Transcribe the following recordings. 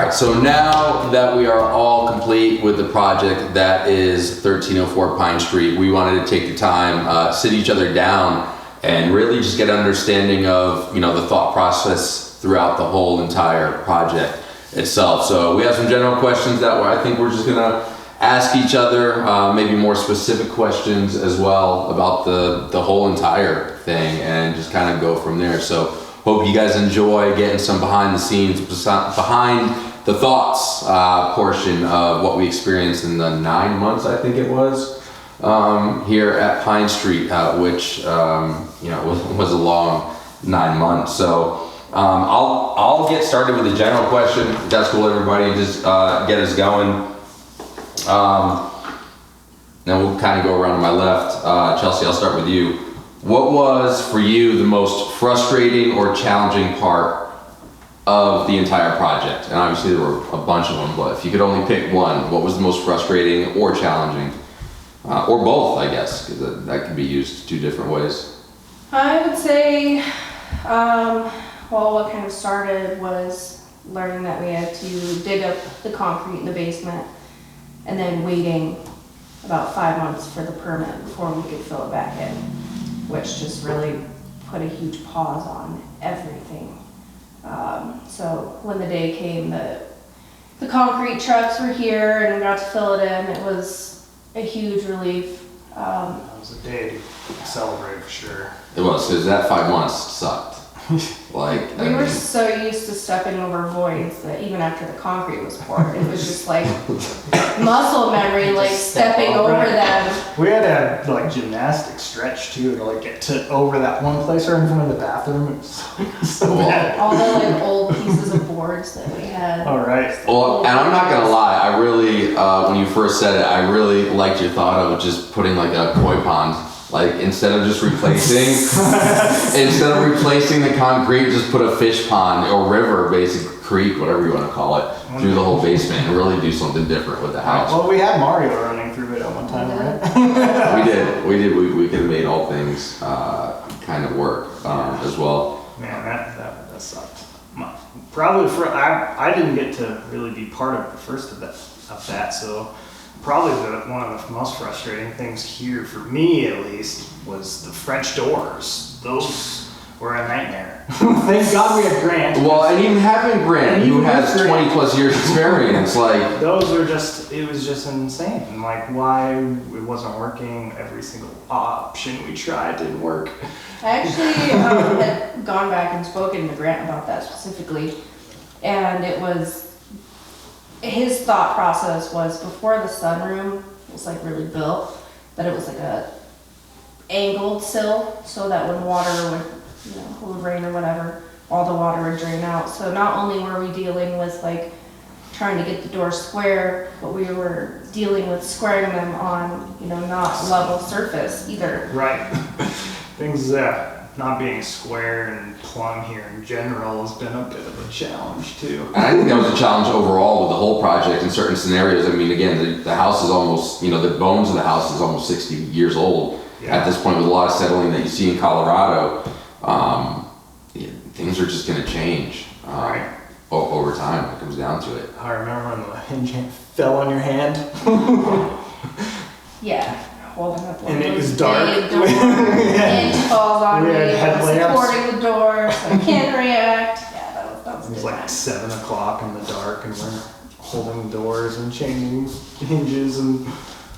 right, so now that we are all complete with the project that is 1304 Pine Street, we wanted to take the time, sit each other down and really just get an understanding of, the thought process throughout the whole entire project itself. So we have some general questions that I think we're just gonna ask each other, maybe more specific questions as well about the whole entire thing, and just kind of go from there. So hope you guys enjoy getting some behind the scenes, behind the thoughts portion of what we experienced in the 9 months, I think it was, here at Pine Street, which was a long 9 months. So I'll get started with a general question. If that's cool, everybody, just get us going. Now we'll kind of go around to my left. Chelsea, I'll start with you. What was for you the most frustrating or challenging part of the entire project? And obviously there were a bunch of them, but if you could only pick one, what was the most frustrating or challenging? Or both, I guess, because that could be used two different ways. I would say, what kind of started was learning that we had to dig up the concrete in the basement and then waiting about 5 months for the permit before we could fill it back in, which just really put a huge pause on everything. So when the day came that the concrete trucks were here and we got to fill it in, it was a huge relief. That was a day to celebrate for sure. It was, because that 5 months sucked. We were so used to stepping over voids that even after the concrete was poured, it was just like muscle memory, like stepping over them. We had to have like gymnastic stretch too to like get to over that one place right in front of the bathroom. It was so bad. All the like old pieces of boards that we had. All right. Well, and I'm not gonna lie, I really, when you first said it, I really liked your thought of just putting like a koi pond. Like instead of just replacing the concrete, just put a fish pond or river, basic creek, whatever you want to call it, through the whole basement and really do something different with the house. Well, we had Mario running through it at one time, right? We did. We could have made all things kind of work as well. Man, that sucked. Probably I didn't get to really be part of the first of that, so. Probably one of the most frustrating things here, for me at least, was the French doors. Those were a nightmare. Thank God we had Grant. Well, and even having Grant, who has 20 plus years experience, like... Those were it was just insane. Like, why it wasn't working, every single option we tried didn't work. I actually had gone back and spoken to Grant about that specifically, and it was... His thought process was before the sunroom was like really built, that it was like a angled sill so that when water would rain or whatever, all the water would drain out. So not only were we dealing with like trying to get the door square, but we were dealing with squaring them on, not level surface either. Right. Things not being square and plumb here in general has been a bit of a challenge too. And I think that was a challenge overall with the whole project in certain scenarios. I mean, again, the house is almost, the bones of the house is almost 60 years old at this point, with a lot of settling that you see in Colorado. Things are just going to change over time when it comes down to it. I remember when the hinge fell on your hand. Yeah. Holding up one and of it those was dark. big doors, and it falls on me, supporting the door, so I can't react. Yeah, that was It was like 7 o'clock in the dark, and we're holding doors and changing hinges, and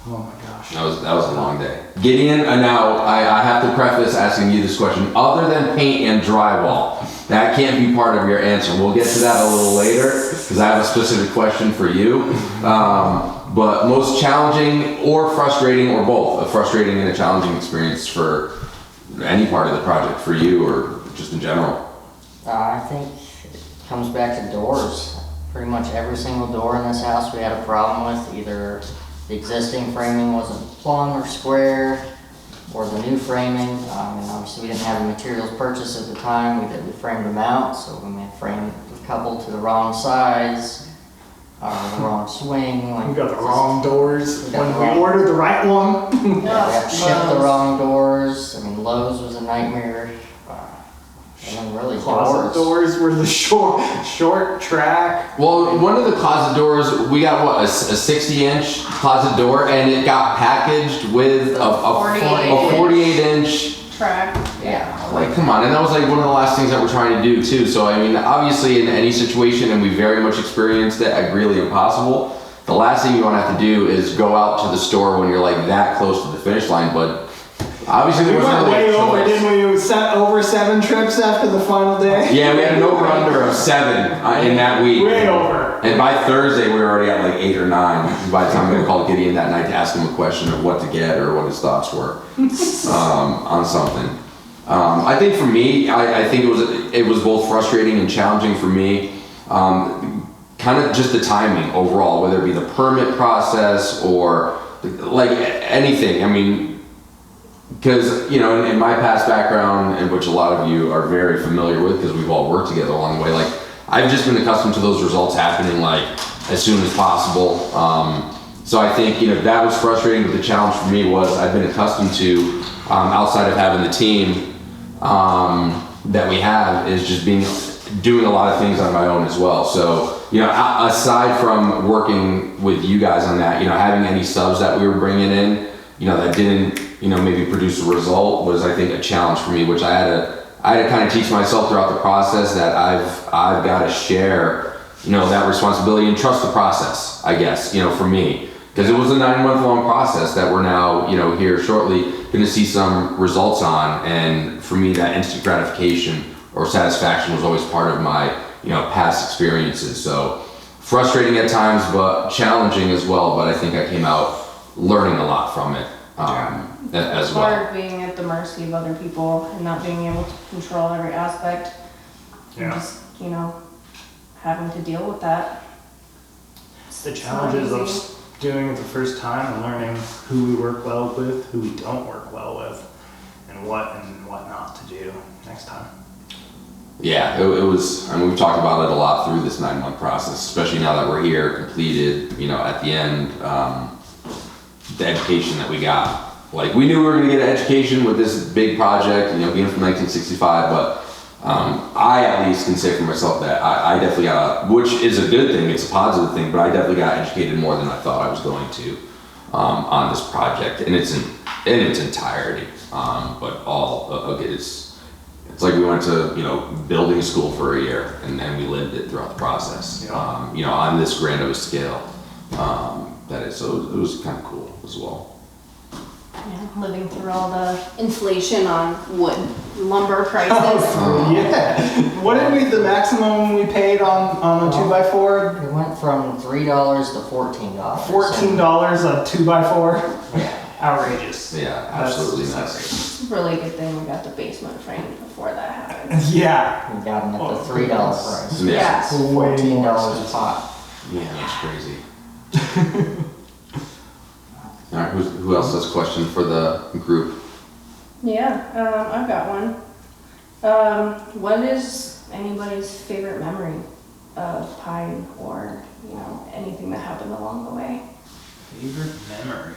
oh my gosh. That was a long day. Gideon, now I have to preface asking you this question. Other than paint and drywall, that can't be part of your answer. We'll get to that a little later, because I have a specific question for you. But most challenging or frustrating, or both, a frustrating and a challenging experience for any part of the project for you, or just in general? I think it comes back to doors. Pretty much every single door in this house we had a problem with. Either the existing framing wasn't plumb or square, or the new framing. And obviously we didn't have the materials purchased at the time. We framed them out, so we may frame a couple to the wrong size. The wrong swing. We got the wrong doors when we ordered the right one. Yeah, we have to ship the wrong doors. I mean, Lowe's was a nightmare. And then really Closet doors were the short track. Well, one of the closet doors, we got what, a 60-inch closet door, and it got packaged with a 48-inch track. Yeah. Like, come on, and that was like one of the last things that we're trying to do too. So I mean, obviously in any situation, and we very much experienced it at Greeley Impossible, the last thing you want to have to do is go out to the store when you're like that close to the finish line, but obviously there We wasn't went really way a over, choice. didn't we? We sat over 7 trips after the final day. Yeah, we had an over-under of 7 in that week. Way over. And by Thursday, we were already at like 8 or 9. By the time we called Gideon that night to ask him a question of what to get or what his thoughts were on something. I think for me, I think it was both frustrating and challenging for me. Kind of just the timing overall, whether it be the permit process or like anything. I mean, because in my past background, and which a lot of you are very familiar with, because we've all worked together along the way, like I've just been accustomed to those results happening like as soon as possible. So I think that was frustrating, but the challenge for me was I've been accustomed to outside of having the team that we have is just doing a lot of things on my own as well. So aside from working with you guys on that, having any subs that we were bringing in, that didn't maybe produce a result was, I think, a challenge for me, which I had to kind of teach myself throughout the process that I've got to share that responsibility and trust the process, I guess, for me, because it was a 9-month-long process that we're now here shortly going to see some results on. And for me, that instant gratification or satisfaction was always part of my past experiences. So frustrating at times, but challenging as well. But I think I came out learning a lot from it as well. Hard being at the mercy of other people and not being able to control every aspect. And just having to deal with that. The challenges of doing it the first time and learning who we work well with, who we don't work well with, and what not to do next time. Yeah, it was, I mean, we've talked about it a lot through this 9-month process, especially now that we're here, completed, at the end, the education that we got. Like, we knew we were gonna get an education with this big project, being from 1965, but I at least can say for myself that I definitely got, which is a good thing, it's a positive thing, but I definitely got educated more than I thought I was going to on this project in its entirety. But it's like we went to building school for a year and then we lived it throughout the process. On this grand of a scale. So it was kind of cool as well. Yeah, living through all the inflation on wood lumber prices. Yeah. What did the maximum we paid on a 2x4? It went from $3 to $14. $14 a 2x4? Yeah. Outrageous. Yeah, absolutely That's nuts. It's a really good thing we got the basement framed before that happened. Yeah. We got them at the $3 price. Yeah. $14 a pop. Yeah, that's crazy. All right, who else has a question for the group? Yeah, I've got one. What is anybody's favorite memory of Pine or, anything that happened along the way? Favorite memory?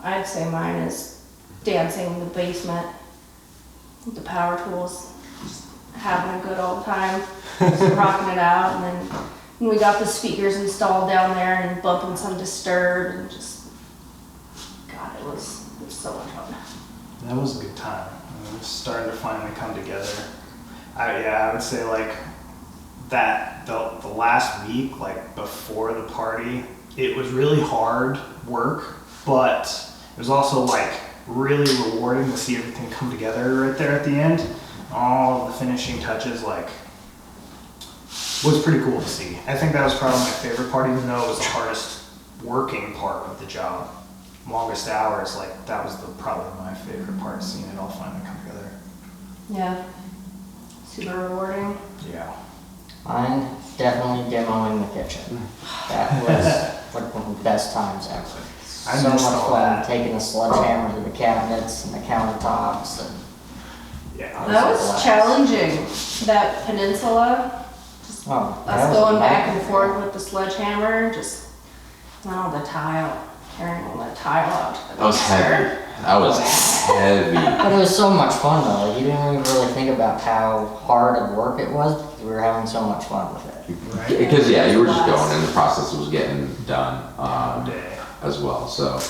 I'd say mine is dancing in the basement with the power tools, just having a good old time, just rocking it out, and then when we got the speakers installed down there and bumping some Disturbed and just, God, it was so much fun. That was a good time. It was starting to finally come together. I would say like that the last week, like before the party, it was really hard work, but it was also like really rewarding to see everything come together right there at the end. All the finishing touches, like, was pretty cool to see. I think that was probably my favorite part, even though it was the hardest working part of the job. Longest hours, like that was probably my favorite part, seeing it all finally come together. Yeah, super rewarding. Yeah. Mine, definitely demoing the kitchen. That was like one of the best times ever. I So much missed all fun that. taking a sledgehammer to the cabinets and the countertops and Yeah. That was a was blast. challenging, that peninsula, that us was going a back and nightmare. forth with the sledgehammer, just, the tile, carrying all that tile out to the That was dumpster. heavy. That was heavy. But it was so much fun though. Like, you didn't even really think about how hard of work it was because we were having so much fun with it. Right. Because yeah, you were just going and the process was getting done Day. as well. So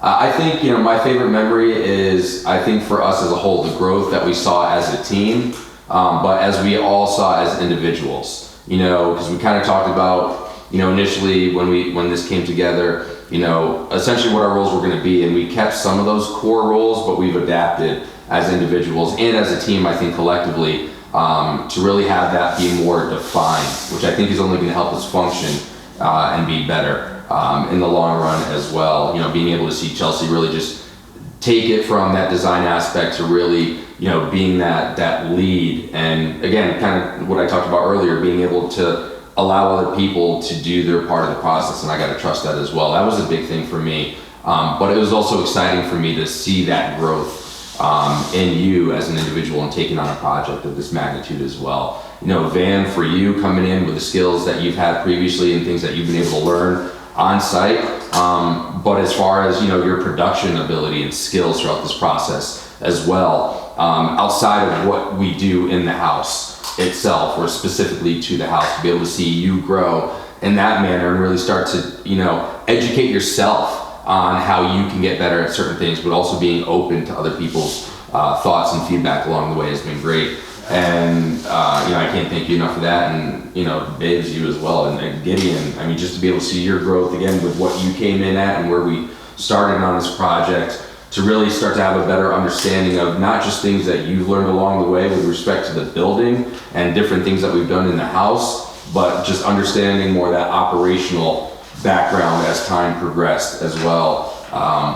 I think, you know, my favorite memory is, I think for us as a whole, the growth that we saw as a team, but as we all saw as individuals, you know, because we kind of talked about, you know, initially when this came together, you know, essentially what our roles were going to be, and we kept some of those core roles, but we've adapted as individuals and as a team, I think collectively, to really have that be more defined, which I think is only going to help us function and be better in the long run as well. You know, being able to see Chelsea really just take it from that design aspect to really, you know, being that lead, and again, kind of what I talked about earlier, being able to allow other people to do their part of the process, and I got to trust that as well. That was a big thing for me, but it was also exciting for me to see that growth in you as an individual and taking on a project of this magnitude as well. You know, Van, for you coming in with the skills that you've had previously and things that you've been able to learn on site, but as far as, you know, your production ability and skills throughout this process as well, outside of what we do in the house itself, or specifically to the house, to be able to see you grow in that manner and really start to, you know, educate yourself on how you can get better at certain things, but also being open to other people's thoughts and feedback along the way has been great. And, you know, I can't thank you enough for that. And, you know, Babes, you as well. And Gideon, I mean, just to be able to see your growth again with what you came in at and where we started on this project, to really start to have a better understanding of not just things that you've learned along the way with respect to the building and different things that we've done in the house, but just understanding more that operational background as time progressed as well,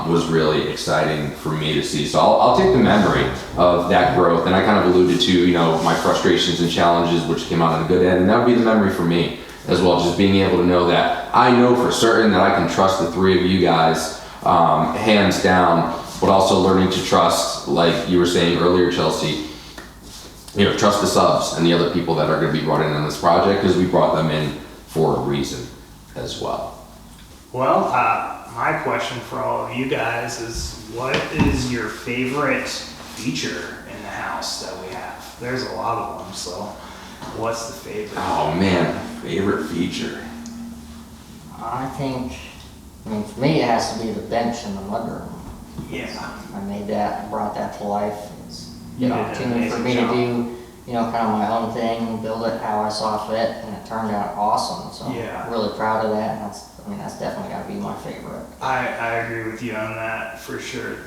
was really exciting for me to see. So I'll take the memory of that growth, and I kind of alluded to, you know, my frustrations and challenges, which came out on a good end, and that would be the memory for me as well, just being able to know that I know for certain that I can trust the three of you guys, hands down, but also learning to trust, like you were saying earlier, Chelsea, you know, trust the subs and the other people that are going to be brought in on this project, because we brought them in for a reason as well. Well, my question for all of you guys is, what is your favorite feature in the house that we have? There's a lot of them, so what's the favorite? Oh man, favorite feature. I mean, for me, it has to be the bench in the mudroom. Yeah. I made that, brought that to life. It's You an did an opportunity for amazing me job. to do, you know, kind of my own thing, build it how I saw fit, and it turned out awesome. So Yeah. I'm really proud of that, and that's definitely got to be my favorite. I agree with you on that for sure.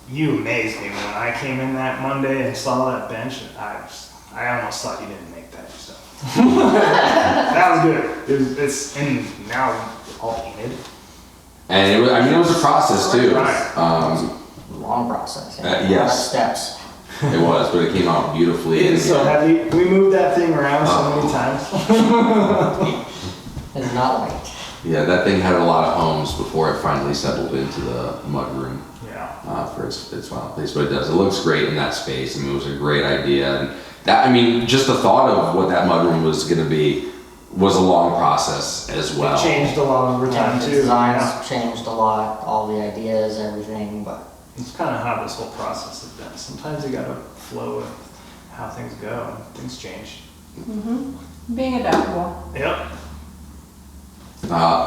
You amazed me when I came in that Monday and saw that bench. I almost thought you didn't make that yourself. That was good. It's and now all painted. And it was, I mean, it was a process too. Right. Long process. Yes. A lot of steps. It was, but it came out beautifully. It's so heavy. We moved that thing around so many times. It's not light. Yeah, that thing had a lot of homes before it finally settled into the mudroom Yeah. for its final place. But it does. It looks great in that space. I mean, it was a great idea. And that, I mean, just the thought of what that mudroom was going to be was a long process as well. It changed a lot over time The too. designs Yeah. changed a lot, all the ideas, everything, but It's kind of how this whole process has been. Sometimes you gotta flow with how things go and things change. Being adaptable. Yep.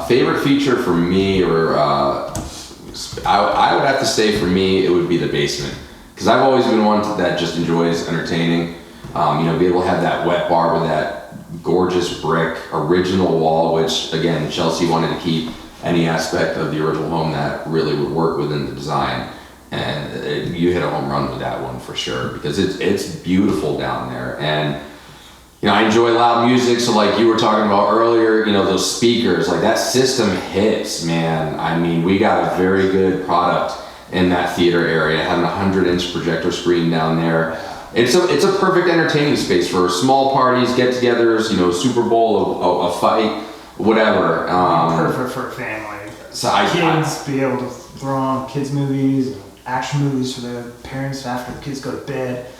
Favorite feature for me, or I would have to say for me, it would be the basement. Because I've always been one that just enjoys entertaining. You know, be able to have that wet bar with that gorgeous brick original wall, which again, Chelsea wanted to keep any aspect of the original home that really would work within the design. And you hit a home run with that one for sure, because it's beautiful down there. And you know, I enjoy loud music, so like you were talking about earlier, you know, those speakers, like that system hits, man. I mean, we got a very good product in that theater area, having a 100-inch projector screen down there. It's a perfect entertaining space for small parties, get-togethers, you know, Super Bowl, a fight, whatever. Perfect for a family. So Kids be able to throw on kids movies and action movies for the parents after the kids go to bed.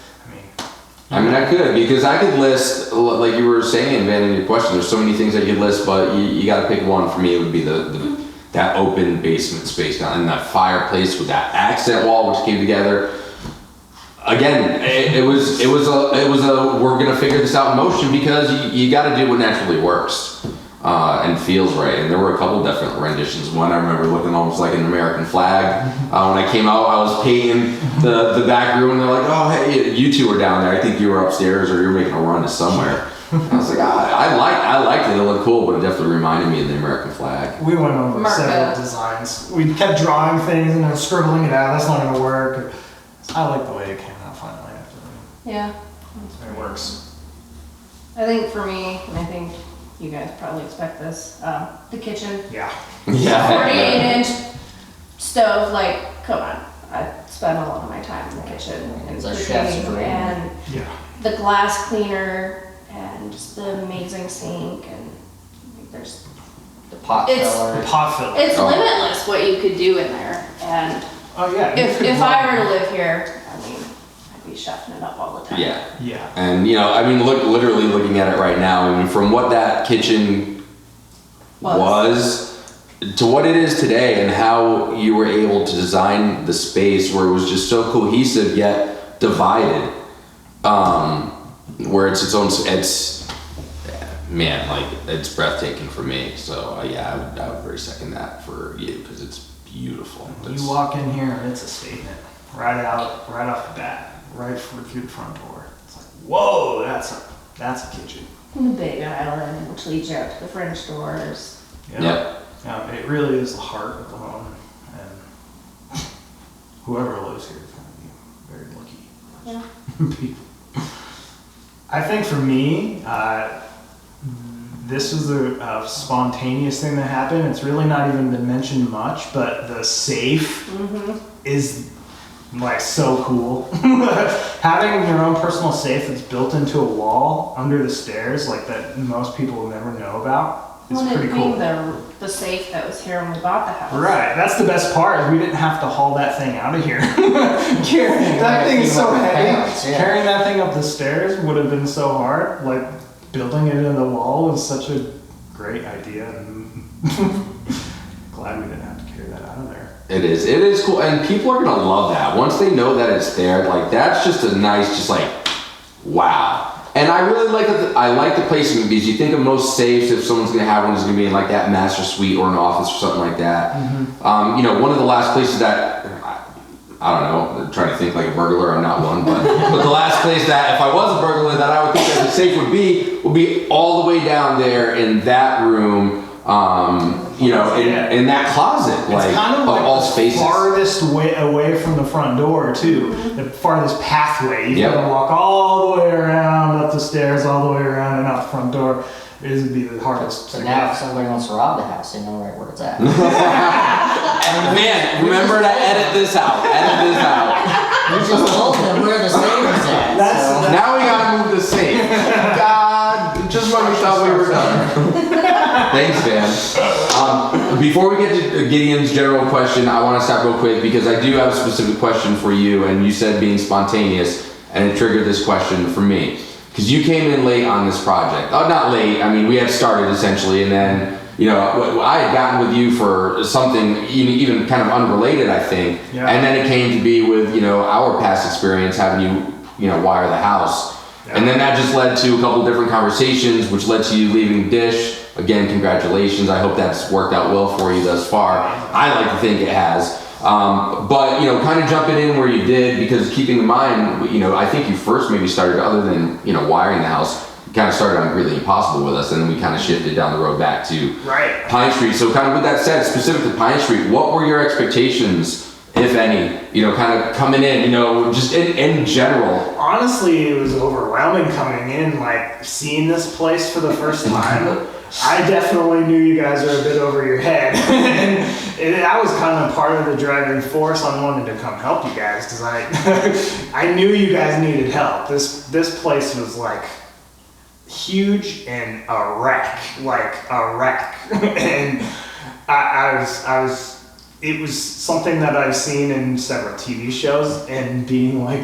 I mean, I could, because I could list, like you were saying, Van, in your question, there's so many things I could list, but you got to pick one. For me, it would be the that open basement space down, and that fireplace with that accent wall which came together. Again, it was a we're gonna figure this out in motion, because you got to do what naturally works and feels right. And there were a couple different renditions. One I remember looking almost like an American flag. When I came out, I was painting the back room, and they're like, "Oh, hey, you two were down there. I think you were upstairs, or you're making a run to somewhere." I was like, I liked it. It looked cool, but it definitely reminded me of the American flag. We went over Marco. several designs. We kept drawing things and then scribbling it out. That's not gonna work. I like the way it came out finally. Yeah. It works. I think for me, and I think you guys probably expect this, the kitchen. Yeah. 48-inch stove, like, come on. I spent a lot of my time in the kitchen and It's a chef's cooking, dream. and Yeah. the glass cleaner and just the amazing sink, and like, there's The pot It's- The filler. pot filler. it's Oh. limitless what you could do in there. And Oh yeah. you could if run- I were to live here, I mean, I'd be chefing it up all the time. Yeah. Yeah. And I mean, literally looking at it right now, I mean, from what that kitchen was to what it is today, and how you were able to design the space where it was just so cohesive yet divided, where it's its own, man, like, it's breathtaking for me. So yeah, I would very second that for you, because it's beautiful. You walk in here and it's a statement. Right off the bat, right through the front door. It's like, whoa, that's a kitchen. And the big island, which leads you out to the French doors. Yep. It really is the heart of the home, and whoever lives here is going to be very lucky. Yeah. People. I think for me, this was a spontaneous thing that happened. It's really not even been mentioned much, but the safe is like so cool. Having your own personal safe that's built into a wall under the stairs, like that most people will never know about, is Well, pretty it cool. being the safe that was here when we bought the house. Right, that's the best part. Is we didn't have to haul that thing out of here. That thing's so heavy. Pounds, yeah. Carrying that thing up the stairs would have been so hard. Like building it in the wall was such a great idea, and glad we didn't have to carry that out of there. It is cool, and people are gonna love that once they know that it's there. Like, that's just a nice, just like, wow. And I really like it. I like the placement, because you think of most safes, if someone's gonna have one, is gonna be in like that master suite or an office or something like that. One of the last places that, I don't know, I'm trying to think like a burglar. I'm not one, but the last place that if I was a burglar that I would think that the safe would be all the way down there in that room. In that closet, like, It's kind of like all the spaces. farthest way away from the front door too. The farthest pathway. You Yep. gotta walk all the way around up the stairs, all the way around and out the front door. It would be the hardest. So to now get. if somebody wants to rob the house, they know right where it's at. Man, remember to edit this out. Edit this out. We just told them where the safe is at. That's- so- Now we gotta move the safe. God, just when we thought we were done. Thanks, man. Before we get to Gideon's general question, I want to stop real quick, because I do have a specific question for you, and you said being spontaneous, and it triggered this question for me. Because you came in late on this project. Oh, not late. I mean, we had started essentially, and then, I had gotten with you for something even kind of unrelated, I think. Yeah. And then it came to be with, our past experience having you, wire the house. Yeah. And then that just led to a couple different conversations, which led to you leaving Dish. Again, congratulations. I hope that's worked out well for you thus far. I like to think it has. But, kind of jumping in where you did, because keeping in mind, I think you first maybe started, other than, wiring the house, you kind of started on Greeley Impossible with us, and then we kind of shifted down the road back to Right. Pine Street. So kind of with that said, specific to Pine Street, what were your expectations, if any, kind of coming in, just in general? Honestly, it was overwhelming coming in, like seeing this place for the first time. I definitely knew you guys were a bit over your head. And that was kind of part of the driving force on wanting to come help you guys, because I knew you guys needed help. This place was like huge and a wreck, and it was something that I've seen in several TV shows, and being like,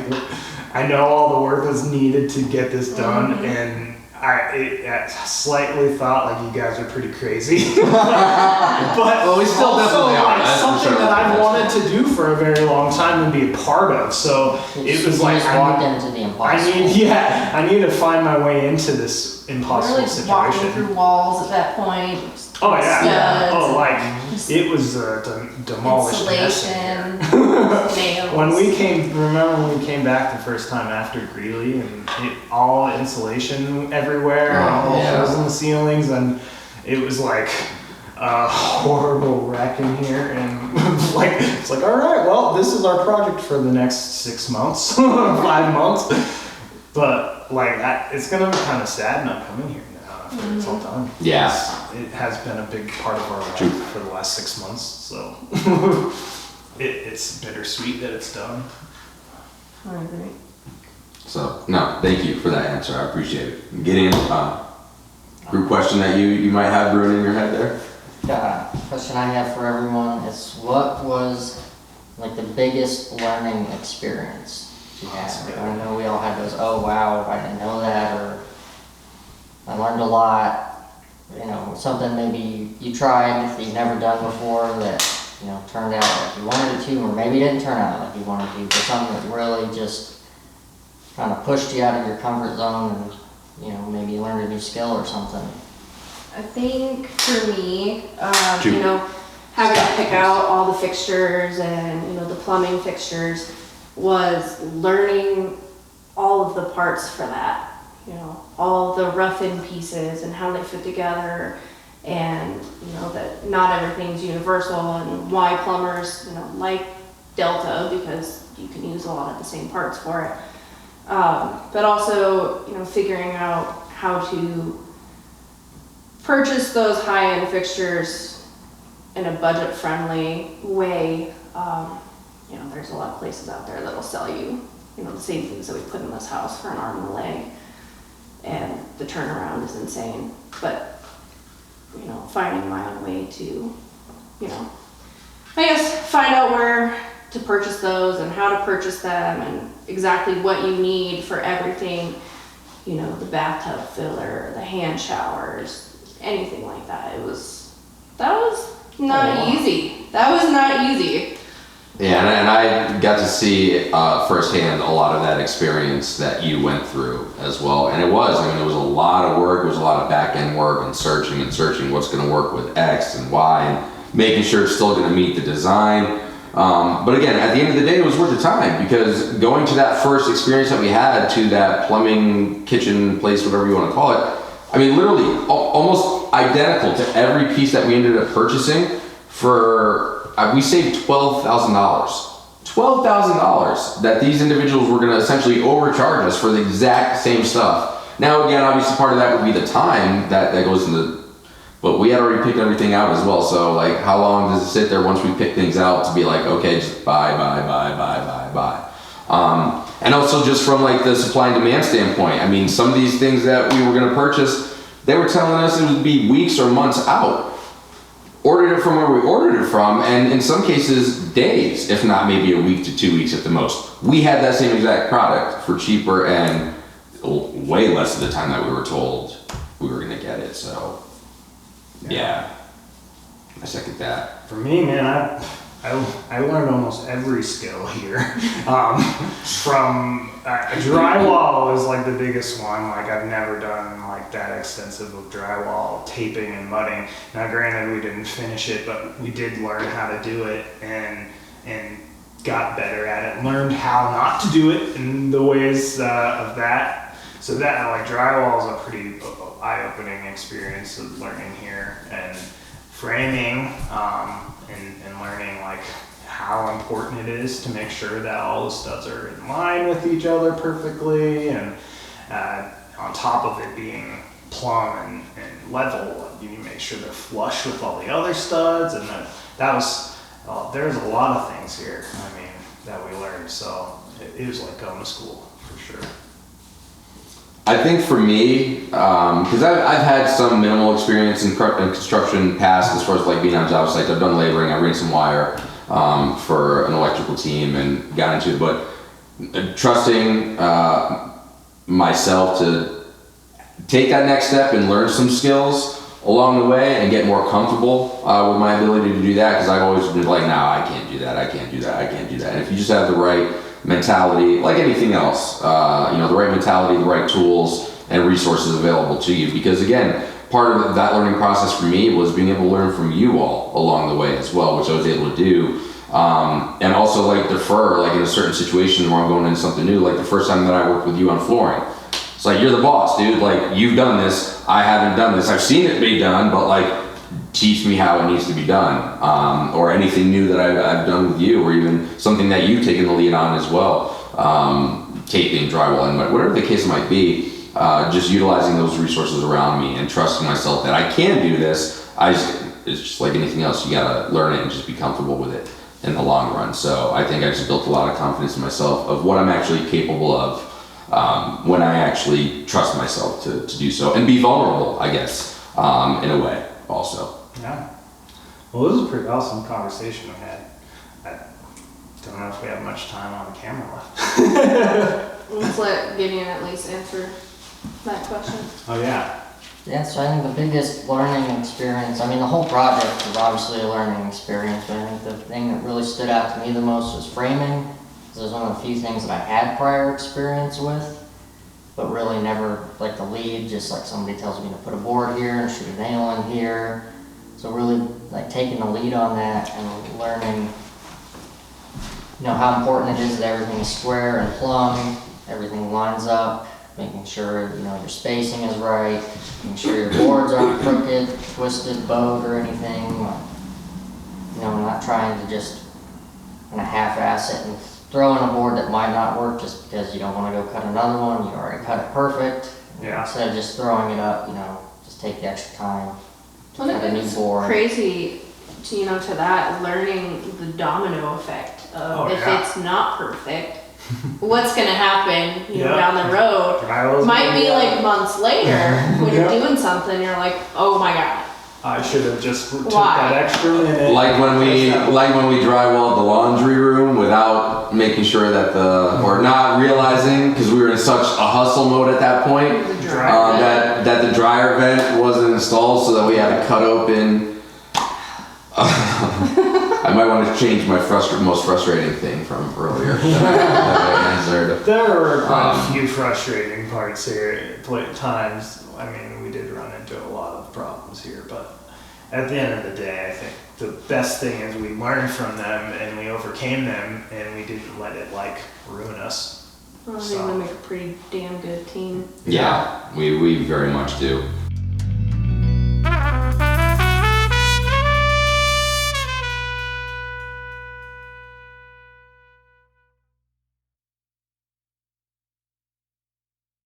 I know all the work that's needed to get this done, and I slightly thought like you guys are pretty crazy, but Well, we still also definitely are. like That's for something sure. that I've wanted to do for a very long time and be a part of. So it was You like just walked into the impossible. I need to find my way into this We're impossible like walking situation. through walls at that point. Oh yeah, Studs oh and like it was demolished mess in here. insulation, nails. When we came back the first time after Greeley, and all insulation everywhere, and all yeah. holes in the ceilings, and it was like a horrible wreck in here, and like it's like, all right, well, this is our project for the next 6 months, 5 months, but like it's gonna be kind of sad not coming here now after it's all done. Yeah. It has been a big part of our True. life for the last 6 months, so it's bittersweet that it's done. I agree. So, no, thank you for that answer. I appreciate it. Gideon, group question that you might have brewing in your head there? Question I have for everyone is, what was like the biggest learning experience you had? Like, I know we all had those, oh wow, I didn't know that, or I learned a lot. You know, something maybe you tried that you've never done before that, you know, turned out like you wanted it to, or maybe it didn't turn out like you wanted to, but something that really just kind of pushed you out of your comfort zone and, you know, maybe you learned a new skill or something. I think for me, Shoot. you know, having to pick out all the fixtures and, you know, the plumbing fixtures was learning all of the parts for that. You know, all the rough-in pieces and how they fit together, and, you know, that not everything's universal, and why plumbers, you know, like Delta, because you can use a lot of the same parts for it. But also, you know, figuring out how to purchase those high-end fixtures in a budget-friendly way. You know, there's a lot of places out there that'll sell you, you know, the same things that we put in this house for an arm and a leg, and the turnaround is insane. But, you know, finding my own way to, you know, I guess find out where to purchase those and how to purchase them and exactly what you need for everything, you know, the bathtub filler, the hand showers, anything like that. That was not easy. That was not easy. Yeah, and I got to see firsthand a lot of that experience that you went through as well. And it was a lot of work, it was a lot of back end work and searching what's going to work with X and Y and making sure it's still going to meet the design. But again, at the end of the day, it was worth the time, because going to that first experience that we had to that plumbing, kitchen place, whatever you want to call it, I mean, literally almost identical to every piece that we ended up purchasing for, we saved $12,000. $12,000 that these individuals were going to essentially overcharge us for the exact same stuff. Now, again, obviously part of that would be the time that goes into, but we had already picked everything out as well. So like, how long does it sit there once we pick things out to be like, okay, just buy. And also just from like the supply and demand standpoint, I mean, some of these things that we were going to purchase, they were telling us it would be weeks or months out. Ordered it from where we ordered it from, and in some cases days, if not maybe a week to 2 weeks at the most. We had that same exact product for cheaper and way less of the time that we were told we were going to get it. So yeah, I second that. For me, man, I learned almost every skill here. From drywall is like the biggest one. Like, I've never done like that extensive of drywall, taping and mudding. Now, granted, we didn't finish it, but we did learn how to do it and got better at it. Learned how not to do it in the ways of that. So that, like, drywall is a pretty eye-opening experience of learning here, and framing, and learning like how important it is to make sure that all the studs are in line with each other perfectly, and on top of it being plumb and level, you need to make sure they're flush with all the other studs, and there's a lot of things here, I mean, that we learned, so it was like going to school for sure. I think for me, because I've had some minimal experience in construction past, as far as like being on job sites. I've done laboring, I ran some wire for an electrical team and got into it, but trusting myself to take that next step and learn some skills along the way and get more comfortable with my ability to do that, because I've always been like, no, I can't do that, I can't do that, I can't do that. And if you just have the right mentality, like anything else, the right mentality, the right tools and resources available to you, because again, part of that learning process for me was being able to learn from you all along the way as well, which I was able to do. And also like defer, like in a certain situation where I'm going into something new, like the first time that I worked with you on flooring. It's like, you're the boss, dude. Like, you've done this. I haven't done this. I've seen it be done, but like, teach me how it needs to be done. Or anything new that I've done with you, or even something that you've taken the lead on as well. Taping, drywall, and whatever the case might be. Just utilizing those resources around me and trusting myself that I can do this. It's just like anything else. You gotta learn it and just be comfortable with it in the long run. So I think I just built a lot of confidence in myself of what I'm actually capable of when I actually trust myself to do so and be vulnerable, I guess, in a way also. Yeah. Well, this is a pretty awesome conversation we had. I don't know if we have much time on the camera left. Let's let Gideon at least answer that question. Oh yeah. Yeah, so I think the biggest learning experience, I mean, the whole project was obviously a learning experience, but I think the thing that really stood out to me the most was framing. It was one of the few things that I had prior experience with, but really never like the lead, just like somebody tells me to put a board here and shoot a nail in here. So really like taking the lead on that and learning, how important it is that everything is square and plumb, everything lines up, making sure, your spacing is right, making sure your boards aren't crooked, twisted, bowed, or anything. Not trying to just half-ass it and throw in a board that might not work just because you don't want to go cut another one. You already cut it perfect. Yeah. Instead of just throwing it up, just take the extra time to cut a new board. Crazy, to that, learning the domino effect of if yeah. it's not perfect, what's going to happen Yeah. down the road. Drywall's Might gonna be be like months later when you're Yeah. doing something, you're like, oh my god. I should have just took Why? that extra minute. Like when we drywalled the laundry room without making sure that or not realizing, because we were in such a hustle mode at that point, The dryer vent. that the dryer vent wasn't installed, so that we had to cut open. I might want to change my most frustrating thing from earlier. that I answered. There were quite a few frustrating parts here at times. I mean, we did run into a lot of problems here, but at the end of the day, I think the best thing is we learned from them and we overcame them, and we didn't let it ruin us. I think we make a pretty damn good team. Yeah, we very much do.